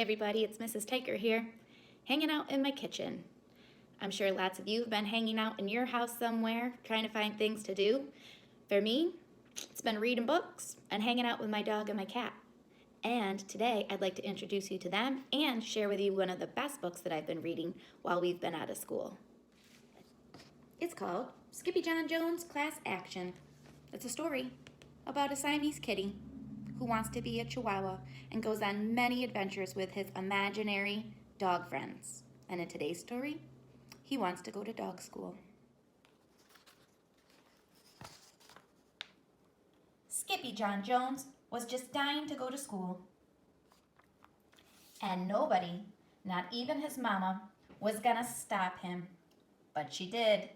everybody, it's Mrs. Teichert here, hanging out in my kitchen. I'm sure lots of you have been hanging out in your house somewhere, trying to find things to do. For me, it's been reading books and hanging out with my dog and my cat. And today, I'd like to introduce you to them and share with you one of the best books that I've been reading while we've been out of school. It's called Skippy Jon Jones Class Action. It's a story about a Siamese kitty who wants to be a Chihuahua and goes on many adventures with his imaginary dog friends. And in today's story, he wants to go to dog school. Skippy Jon Jones was just dying to go to school. And nobody, not even his mama, was gonna stop him. But she did,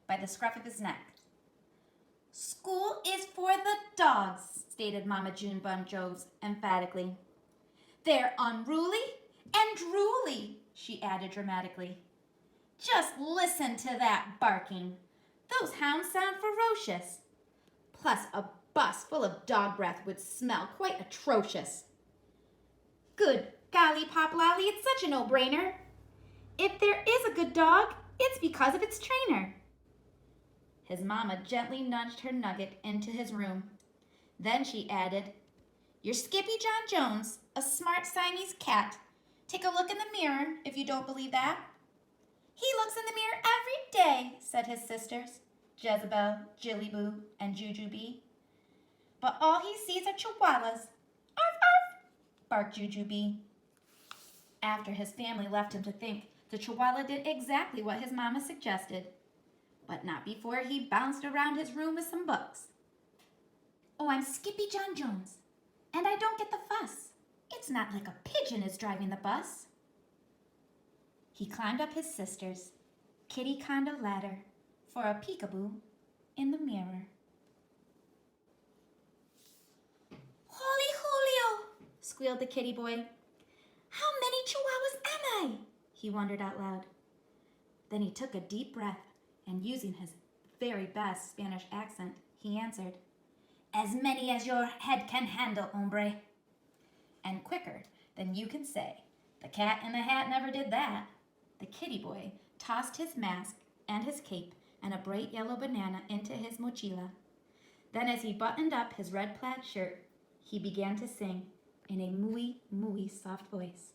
by the scruff of his neck. "School is for the dogs," stated Mama June Bun Jones emphatically. "They're unruly and drooly," she added dramatically. "Just listen to that barking. Those hounds sound ferocious. Plus, a bus full of dog breath would smell quite atrocious. Good golly, Pop Lolly, it's such a no-brainer. If there is a good dog, it's because of its trainer." His mama gently nudged her nugget into his room. Then she added, "You're Skippy Jon Jones, a smart Siamese cat. Take a look in the mirror if you don't believe that." "He looks in the mirror every day," said his sisters, Jezebel, Jillyboo, and Jujubee. "But all he sees are chihuahuas. Arf, arf," barked Jujubee. After his family left him to think, the chihuahua did exactly what his mama suggested. But not before he bounced around his room with some books. "Oh, I'm Skippy Jon Jones, and I don't get the fuss. It's not like a pigeon is driving the bus." He climbed up his sister's kitty condo ladder for a peekaboo in the mirror. "Holy Julio," squealed the kitty boy. "How many chihuahuas am I?" he wondered out loud. Then he took a deep breath, and using his very best Spanish accent, he answered, "As many as your head can handle, hombre." And quicker than you can say, the cat in the hat never did that. The kitty boy tossed his mask and his cape and a bright yellow banana into his mochila. Then as he buttoned up his red plaid shirt, he began to sing in a muy, muy soft voice.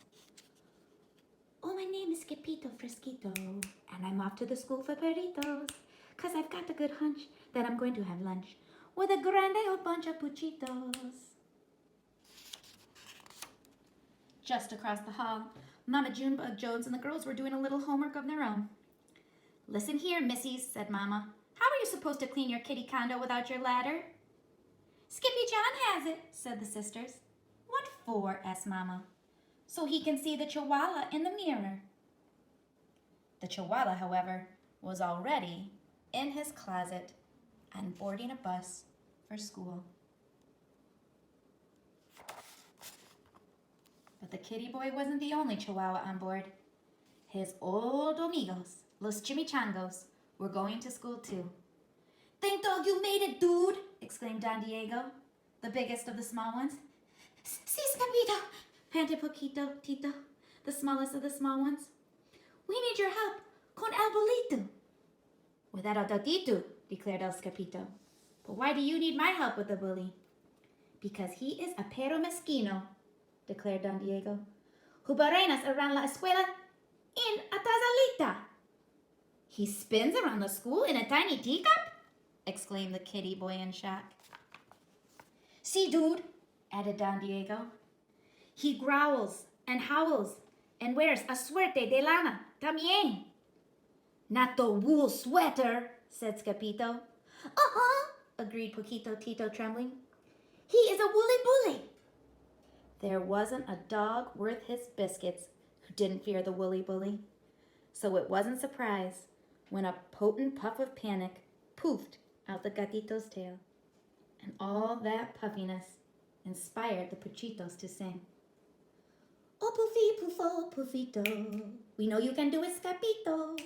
"Oh, my name is Capito Fresquito, and I'm off to the school for perritos, 'cause I've got a good hunch that I'm going to have lunch with a grande old bunch of puchitos." Just across the hall, Mama June Bug Jones and the girls were doing a little homework of their own. "Listen here, missies," said Mama. "How are you supposed to clean your kitty condo without your ladder?" "Skippy Jon has it," said the sisters. "What for?" asked Mama. "So he can see the chihuahua in the mirror." The chihuahua, however, was already in his closet and boarding a bus for school. But the kitty boy wasn't the only chihuahua on board. His old amigos, los chimichangos, were going to school too. "Thank dog you made it, dude!" exclaimed Don Diego, the biggest of the small ones. "Si, Capito," panted Poquito Tito, the smallest of the small ones. "We need your help con el bolito." "Without a doutito," declared El Capito. "But why do you need my help with the bully?" "Because he is a perro mezquino," declared Don Diego, "who barrenas around la escuela in a tazalita." "He spins around the school in a tiny teacup?" exclaimed the kitty boy in shock. "Si, dude," added Don Diego. "He growls and howls and wears a suerte de lana también." "Not the wool sweater," said Capito. Agreed Poquito Tito, trembling. "He is a woolly bully." There wasn't a dog worth his biscuits who didn't fear the woolly bully. So it wasn't surprise when a potent puff of panic poofed out the gatito's tail. And all that puffiness inspired the puchitos to sing. "Oh, Puffy, Puffo, Puffito, we know you can do it, Capito.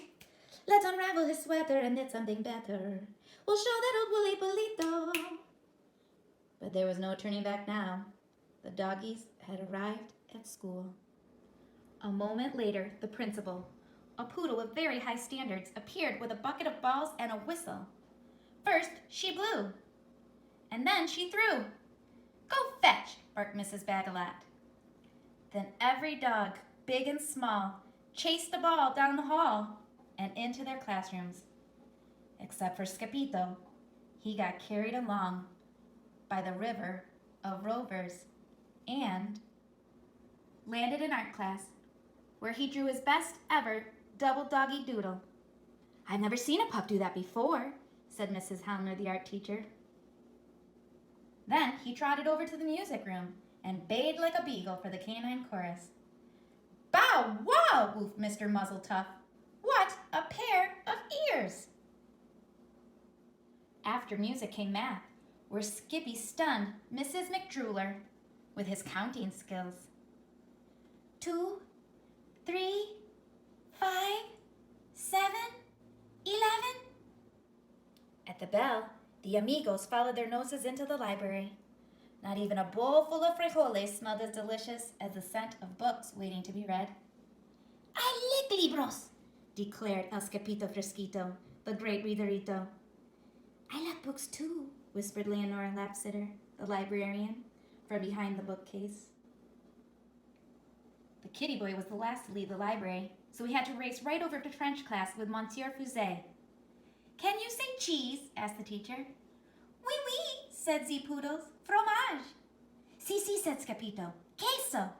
Let's unravel his sweater and knit something better. We'll show that old woolly bullito." But there was no turning back now. The doggies had arrived at school. A moment later, the principal, a poodle with very high standards, appeared with a bucket of balls and a whistle. First, she blew, and then she threw. "Go fetch," barked Mrs. Bagalot. Then every dog, big and small, chased the ball down the hall and into their classrooms. Except for Scapito. He got carried along by the river of rovers and landed in art class, where he drew his best ever double doggy doodle. "I've never seen a pup do that before," said Mrs. Helmer, the art teacher. Then he trotted over to the music room and bayed like a beagle for the canine chorus. "Bow wow!" woofed Mr. Muzzletuff. "What a pair of ears!" After music came math, where Skippy stunned Mrs. McDruler with his counting skills. 2, 3, 5, 7, 11. At the bell, the amigos followed their noses into the library. Not even a bowl full of frijoles smelled as delicious as the scent of books waiting to be read. "I like libros," declared El Scapito Fresquito, the great readerito. "I like books too," whispered Leonora Lapsitter, the librarian, from behind the bookcase. The kitty boy was the last to leave the library, so he had to race right over to French class with Monsieur Fusé. "Can you say cheese?" asked the teacher. "Oui, oui," said the poodles. "Fromage." "Si, si," said Scapito. "Queso."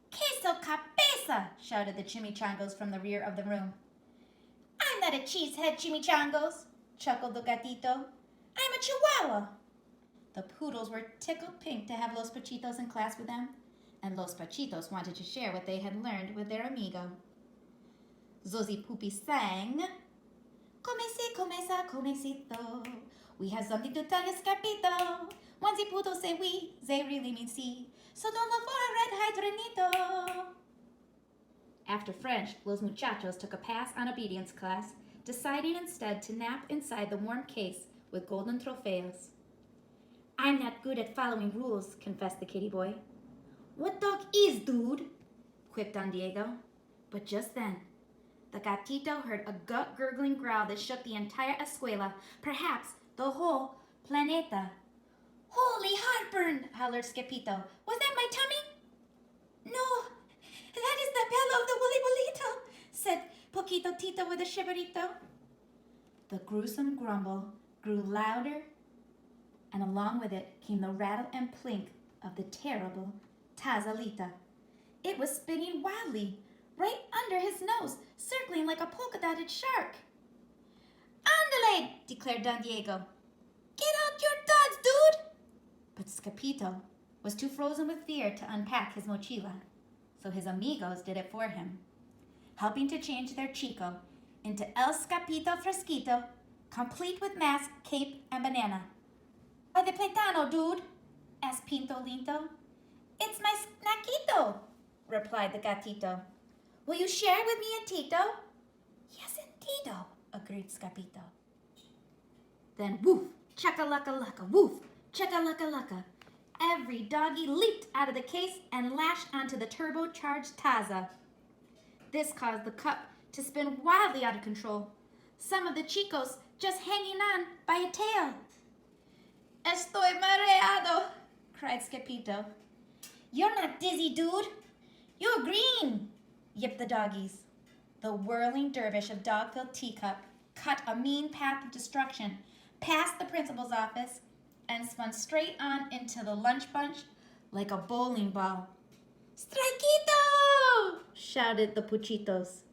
"Queso cabeza," shouted the chimichangos from the rear of the room. "I'm not a cheesehead, chimichangos," chuckled the gatito. "I'm a chihuahua." The poodles were tickled pink to have Los Pachitos in class with them, and Los Pachitos wanted to share what they had learned with their amigo. Zosie Poopy sang, comecito, we have something to tell you, Scapito. When the poodles say we, they really mean si, so don't look for a red hydranito. After French, Los Muchachos took a pass on obedience class, deciding instead to nap inside the warm case with golden trofeos. "I'm not good at following rules," confessed the kitty boy. "What dog is, dude?" quipped Don Diego. But just then, the gatito heard a gut-gurgling growl that shook the entire escuela, perhaps the whole planeta. "Holy heartburn!" hollered Scapito. "Was that my tummy?" "No, that is the bellow of the woolly bolito," said Poquito Tito with a shiverito. The gruesome grumble grew louder, and along with it came the rattle and plink of the terrible Tazalita. It was spinning wildly, right under his nose, circling like a polka-dotted shark. "Andale!" declared Don Diego. "Get out your dogs, dude!" But Scapito was too frozen with fear to unpack his mochila, so his amigos did it for him, helping to change their Chico into El Scapito Fresquito, complete with mask, cape, and banana. "Why the platano, dude?" asked Pinto Linto. "It's my snackito," replied the gatito. "Will you share with me a Tito?" "Yes, indeedo," agreed Scapito. Then woof, chaka-laka-laka, woof, chaka-laka-laka. Every doggy leaped out of the case and lashed onto the turbocharged Taza. This caused the cup to spin wildly out of control, some of the chicos just hanging on by a tail. "Estoy mareado," cried Scapito. "You're not dizzy, dude. You're green," yipped the doggies. The whirling dervish of dog-filled teacup cut a mean path of destruction past the principal's office and spun straight on into the lunch bunch like a bowling ball. "Strikeito!" shouted the Puchitos.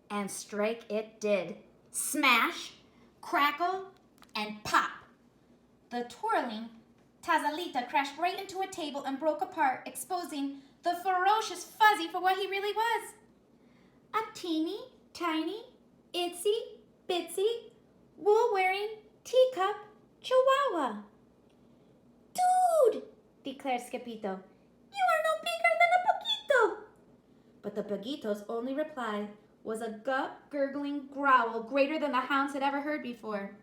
And strike it did. Smash, crackle, and pop. The twirling Tazalita crashed right into a table and broke apart, exposing the ferocious Fuzzy for what he really was. A teeny, tiny, itsy, bitsy, wool-wearing teacup chihuahua. "Dude," declared Scapito, "you are no bigger than a poquito." But the poquito's only reply was a gut-gurgling growl greater than the hounds had ever heard before.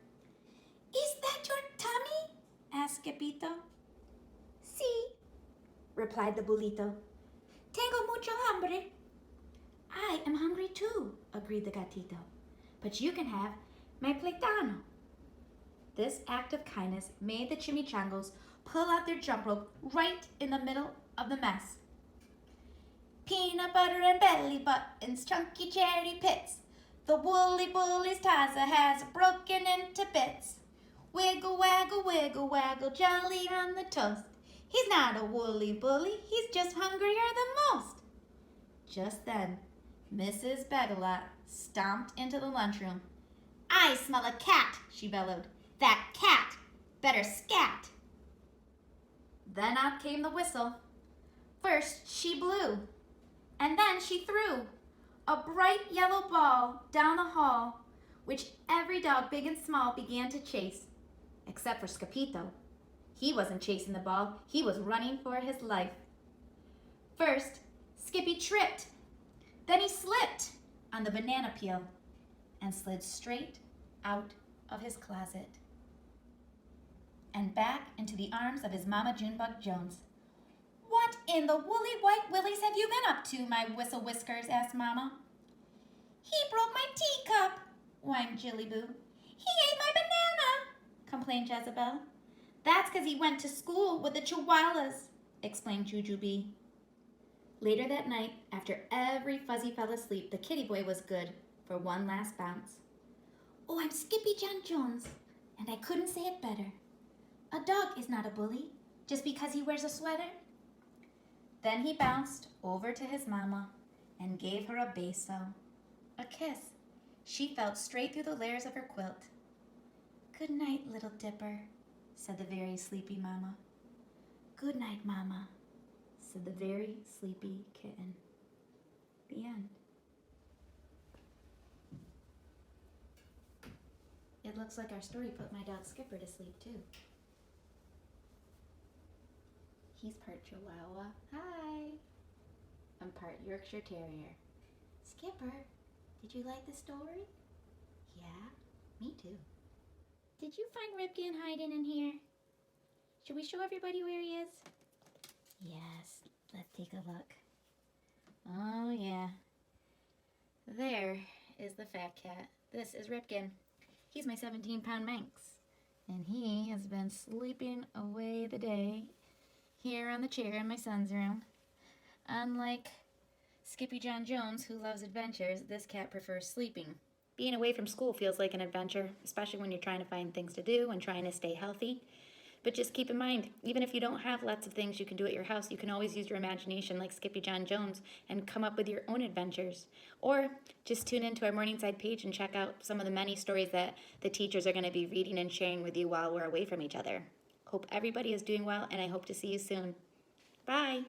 "Is that your tummy?" asked Capito. "Si," replied the bulito. "Tengo Tengo mucho hambre. I am hungry too, agreed the gatito. But you can have my platano. This act of kindness made the chimichangos pull out their jump rope right in the middle of the mess. Peanut butter and belly buttons, chunky cherry pits. The woolly bully's taza has broken into bits. Wiggle, waggle, wiggle, waggle, jelly on the toast. He's not a woolly bully, he's just hungrier than most. Just then, Mrs. Begalot stomped into the lunchroom. I smell a cat, she bellowed. That cat better scat. Then out came the whistle. First she blew, and then she threw a bright yellow ball down the hall, which every dog, big and small, began to chase, except for Scapito. He wasn't chasing the ball, he was running for his life. First, Skippy tripped, then he slipped on the banana peel and slid straight out of his closet and back into the arms of his Mama Junebug Jones. What in the woolly white willies have you been up to, my whistle whiskers? Asked Mama. He broke my teacup, whined Jilly Boo. He ate my banana, complained Jezebel. That's 'cause he went to school with the chihuahuas, explained Jujubee. Later that night, after every fuzzy fell asleep, the kitty boy was good for one last bounce. Oh, I'm Skippy Jon Jones, and I couldn't say it better. A dog is not a bully just because he wears a sweater. Then he bounced over to his mama and gave her a beso, a kiss. She felt straight through the layers of her quilt. Good night, little dipper, said the very sleepy mama. Good night, mama, said the very sleepy kitten. The end. It looks like our story put my dog Skipper to sleep too. He's part Chihuahua. Hi. I'm part Yorkshire Terrier. Skipper, did you like the story? Yeah, me too. Did you find Ripkin hiding in here? Should we show everybody where he is? Yes, let's take a look. Oh yeah. There is the fat cat. This is Ripkin. He's my 17-pound Manx. And he has been sleeping away the day here on the chair in my son's room. Unlike Skippy Jon Jones, who loves adventures, this cat prefers sleeping. Being away from school feels like an adventure, especially when you're trying to find things to do and trying to stay healthy. But just keep in mind, even if you don't have lots of things you can do at your house, you can always use your imagination like Skippy Jon Jones and come up with your own adventures. Or just tune into our Morningside page and check out some of the many stories that the teachers are going to be reading and sharing with you while we're away from each other. Hope everybody is doing well, and I hope to see you soon. Bye!